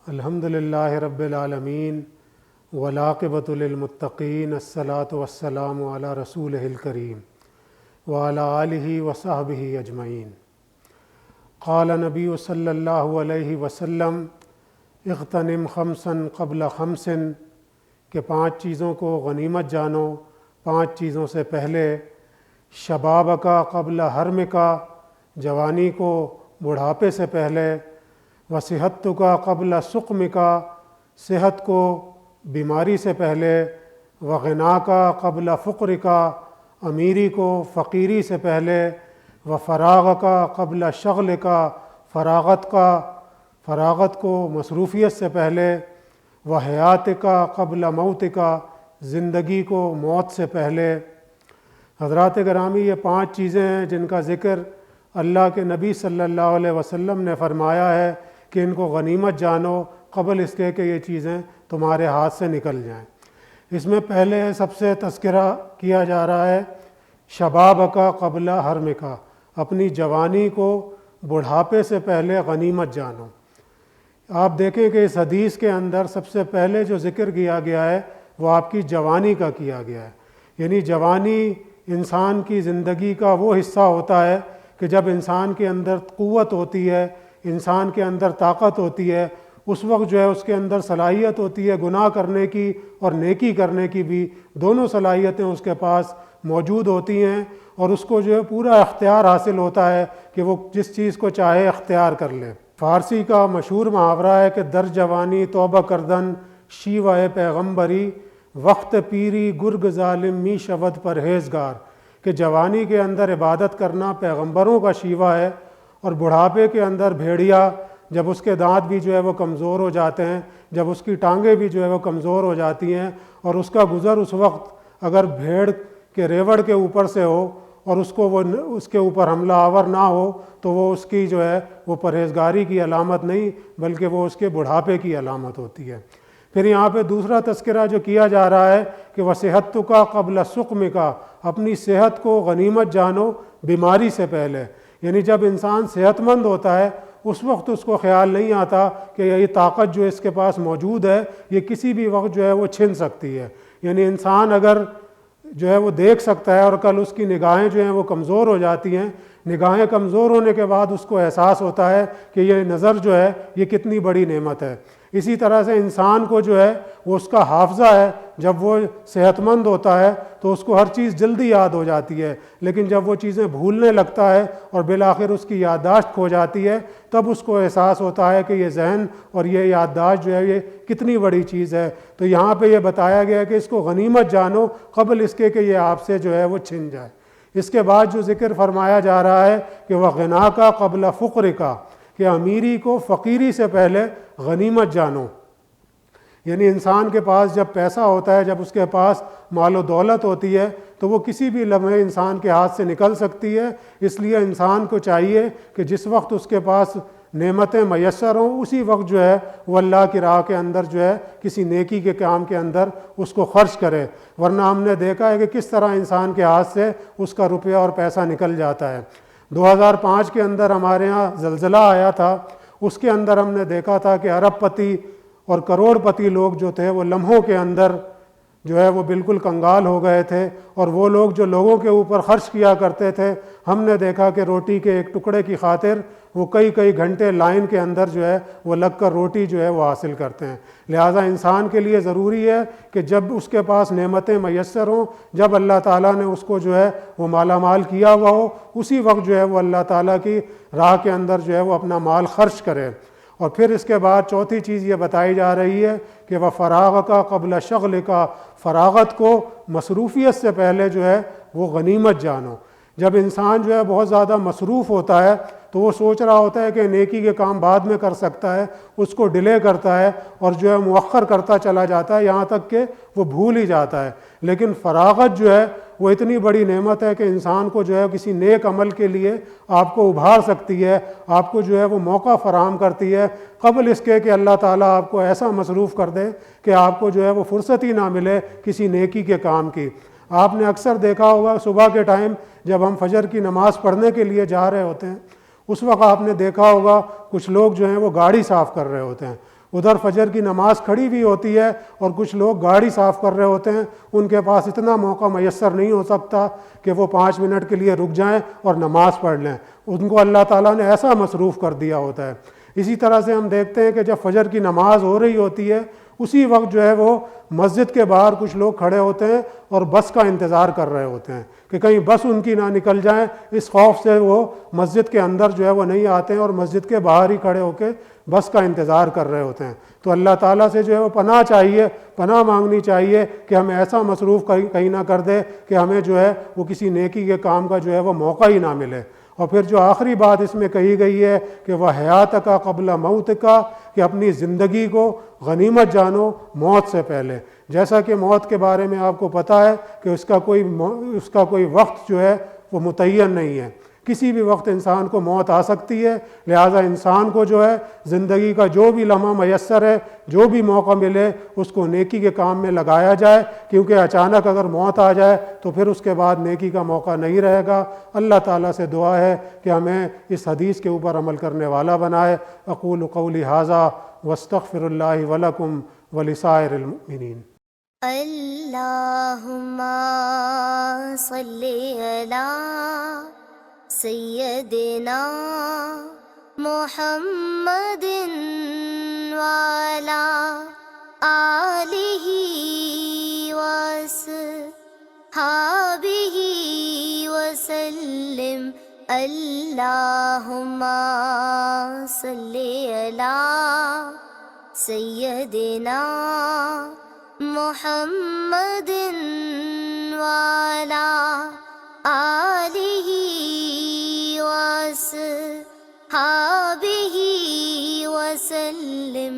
الحمد للہ رب العالمین والعاقبۃ للمتقین الصلاۃ والسلام علی رسولہ الکریم وعلی آلہ وصحبہ اجمعین۔ قال نبی صلی اللہ علیہ وسلم اغتنم خمسا قبل خمس، کہ 5 چیزوں کو غنیمت جانو 5 چیزوں سے پہلے۔ شباب کا قبل حرم کا، جوانی کو بڑھاپے سے پہلے۔ وصحت کا قبل سقم کا، صحت کو بیماری سے پہلے۔ وغنا کا قبل فقر کا، امیری کو فقیری سے پہلے۔ وفراغ کا قبل شغل کا، فراغت کو مصروفیت سے پہلے۔ وحیات کا قبل موت کا، زندگی کو موت سے پہلے۔ حضرات گرامی، یہ 5 چیزیں ہیں جن کا ذکر اللہ کے نبی صلی اللہ علیہ وسلم نے فرمایا ہے کہ ان کو غنیمت جانو قبل اس کے کہ یہ چیزیں تمہارے ہاتھ سے نکل جائیں۔ اس میں پہلے سب سے تذکرہ کیا جا رہا ہے شباب کا قبل حرم کا، اپنی جوانی کو بڑھاپے سے پہلے غنیمت جانو۔ آپ دیکھیں کہ اس حدیث کے اندر سب سے پہلے جو ذکر کیا گیا ہے وہ آپ کی جوانی کا کیا گیا ہے۔ یعنی جوانی انسان کی زندگی کا وہ حصہ ہوتا ہے کہ جب انسان کے اندر قوت ہوتی ہے، انسان کے اندر طاقت ہوتی ہے، اس وقت جو ہے اس کے اندر صلاحیت ہوتی ہے گناہ کرنے کی اور نیکی کرنے کی بھی، دونوں صلاحیتیں اس کے پاس موجود ہوتی ہیں، اور اس کو جو ہے پورا اختیار حاصل ہوتا ہے کہ وہ جس چیز کو چاہے اختیار کر لے۔ فارسی کا مشہور محاورہ ہے کہ در جوانی توبہ کردن شیوہ پیغمبری، وقت پیری گرگ ظالم می شود پرہیزگار، کہ جوانی کے اندر عبادت کرنا پیغمبروں کا شیوہ ہے، اور بڑھاپے کے اندر بھیڑیا جب اس کے دانت بھی جو ہے وہ کمزور ہو جاتے ہیں، جب اس کی ٹانگیں بھی جو ہے وہ کمزور ہو جاتی ہیں، اور اس کا گزر اس وقت اگر بھیڑ کے ریوڑ کے اوپر سے ہو اور اس کے اوپر حملہ آور نہ ہو تو وہ اس کی جو ہے وہ پرہیزگاری کی علامت نہیں بلکہ وہ اس کے بڑھاپے کی علامت ہوتی ہے۔ پھر یہاں پہ دوسرا تذکرہ جو کیا جا رہا ہے کہ وصحت کا قبل سقم کا، اپنی صحت کو غنیمت جانو بیماری سے پہلے۔ یعنی جب انسان صحت مند ہوتا ہے اس وقت اس کو خیال نہیں آتا کہ یہ طاقت جو اس کے پاس موجود ہے یہ کسی بھی وقت جو ہے وہ چھن سکتی ہے۔ یعنی انسان اگر جو ہے وہ دیکھ سکتا ہے اور کل اس کی نگاہیں جو ہیں وہ کمزور ہو جاتی ہیں، نگاہیں کمزور ہونے کے بعد اس کو احساس ہوتا ہے کہ یہ نظر جو ہے یہ کتنی بڑی نعمت ہے۔ اسی طرح سے انسان کو جو ہے وہ اس کا حافظہ ہے، جب وہ صحت مند ہوتا ہے تو اس کو ہر چیز جلدی یاد ہو جاتی ہے، لیکن جب وہ چیزیں بھولنے لگتا ہے اور بالآخر اس کی یادداشت کھو جاتی ہے تب اس کو احساس ہوتا ہے کہ یہ ذہن اور یہ یادداشت جو ہے یہ کتنی بڑی چیز ہے۔ تو یہاں پہ یہ بتایا گیا ہے کہ اس کو غنیمت جانو قبل اس کے کہ یہ آپ سے جو ہے وہ چھن جائے۔ اس کے بعد جو ذکر فرمایا جا رہا ہے کہ وہ غنا کا قبل فقر کا، کہ امیری کو فقیری سے پہلے غنیمت جانو۔ یعنی انسان کے پاس جب پیسہ ہوتا ہے، جب اس کے پاس مال و دولت ہوتی ہے تو وہ کسی بھی لمحے انسان کے ہاتھ سے نکل سکتی ہے، اس لیے انسان کو چاہیے کہ جس وقت اس کے پاس نعمتیں میسر ہوں اسی وقت جو ہے وہ اللہ کی راہ کے اندر جو ہے کسی نیکی کے کام کے اندر اس کو خرچ کرے، ورنہ ہم نے دیکھا ہے کہ کس طرح انسان کے ہاتھ سے اس کا روپیہ اور پیسہ نکل جاتا ہے۔ 2005 کے اندر ہمارے ہاں زلزلہ آیا تھا، اس کے اندر ہم نے دیکھا تھا کہ ارب پتی اور کروڑ پتی لوگ جو تھے وہ لمحوں کے اندر جو ہے وہ بالکل کنگال ہو گئے تھے، اور وہ لوگ جو لوگوں کے اوپر خرچ کیا کرتے تھے ہم نے دیکھا کہ روٹی کے ایک ٹکڑے کی خاطر وہ کئی گھنٹے لائن کے اندر جو ہے وہ لگ کر روٹی جو ہے وہ حاصل کرتے ہیں۔ لہٰذا انسان کے لیے ضروری ہے کہ جب اس کے پاس نعمتیں میسر ہوں، جب اللہ تعالیٰ نے اس کو جو ہے وہ مالا مال کیا ہوا ہو، اسی وقت جو ہے وہ اللہ تعالیٰ کی راہ کے اندر جو ہے وہ اپنا مال خرچ کرے۔ اور پھر اس کے بعد چوتھی چیز یہ بتائی جا رہی ہے کہ وہ فراغ کا قبل شغل کا، فراغت کو مصروفیت سے پہلے جو ہے وہ غنیمت جانو۔ جب انسان جو ہے بہت زیادہ مصروف ہوتا ہے تو وہ سوچ رہا ہوتا ہے کہ نیکی کے کام بعد میں کر سکتا ہے، اس کو ڈیلے کرتا ہے اور جو ہے مؤخر کرتا چلا جاتا ہے یہاں تک کہ وہ بھول ہی جاتا ہے۔ لیکن فراغت جو ہے وہ اتنی بڑی نعمت ہے کہ انسان کو جو ہے کسی نیک عمل کے لیے آپ کو ابھار سکتی ہے، آپ کو جو ہے وہ موقع فراہم کرتی ہے قبل اس کے کہ اللہ تعالیٰ آپ کو ایسا مصروف کر دے کہ آپ کو جو ہے وہ فرصت ہی نہ ملے کسی نیکی کے کام کی۔ آپ نے اکثر دیکھا ہوگا صبح کے ٹائم جب ہم فجر کی نماز پڑھنے کے لیے جا رہے ہوتے ہیں اس وقت آپ نے دیکھا ہوگا کچھ لوگ جو ہیں وہ گاڑی صاف کر رہے ہوتے ہیں۔ ادھر فجر کی نماز کھڑی ہوئی ہوتی ہے اور کچھ لوگ گاڑی صاف کر رہے ہوتے ہیں، ان کے پاس اتنا موقع میسر نہیں ہو سکتا کہ وہ 5 منٹ کے لیے رک جائیں اور نماز پڑھ لیں، ان کو اللہ تعالیٰ نے ایسا مصروف کر دیا ہوتا ہے۔ اسی طرح سے ہم دیکھتے ہیں کہ جب فجر کی نماز ہو رہی ہوتی ہے اسی وقت جو ہے وہ مسجد کے باہر کچھ لوگ کھڑے ہوتے ہیں اور بس کا انتظار کر رہے ہوتے ہیں کہ کہیں بس ان کی نہ نکل جائیں، اس خوف سے وہ مسجد کے اندر جو ہے وہ نہیں آتے ہیں اور مسجد کے باہر ہی کھڑے ہو کے بس کا انتظار کر رہے ہوتے ہیں۔ تو اللہ تعالیٰ سے جو ہے وہ پناہ چاہیے، پناہ مانگنی چاہیے کہ ہمیں ایسا مصروف کہیں نہ کر دے کہ ہمیں جو ہے وہ کسی نیکی کے کام کا جو ہے وہ موقع ہی نہ ملے۔ اور پھر جو آخری بات اس میں کہی گئی ہے کہ وہ حیات کا قبل موت کا، کہ اپنی زندگی کو غنیمت جانو موت سے پہلے۔ جیسا کہ موت کے بارے میں آپ کو پتہ ہے کہ اس کا کوئی وقت جو ہے وہ متعین نہیں ہے، کسی بھی وقت انسان کو موت آ سکتی ہے، لہٰذا انسان کو جو ہے زندگی کا جو بھی لمحہ میسر ہے، جو بھی موقع ملے اس کو نیکی کے کام میں لگایا جائے، کیونکہ اچانک اگر موت آ جائے تو پھر اس کے بعد نیکی کا موقع نہیں رہے گا۔ اللہ تعالیٰ سے دعا ہے کہ ہمیں اس حدیث کے اوپر عمل کرنے والا بنائے۔ اقول قولی ھذا واستغفر اللہ ولکم ولسائر المؤمنین۔ اللہم صلی علی سیدنا محمد وعلی آلہ وصحبہ وسلم۔ اللہم صلی علی سیدنا محمد وعلی آلہ وصحبہ وسلم۔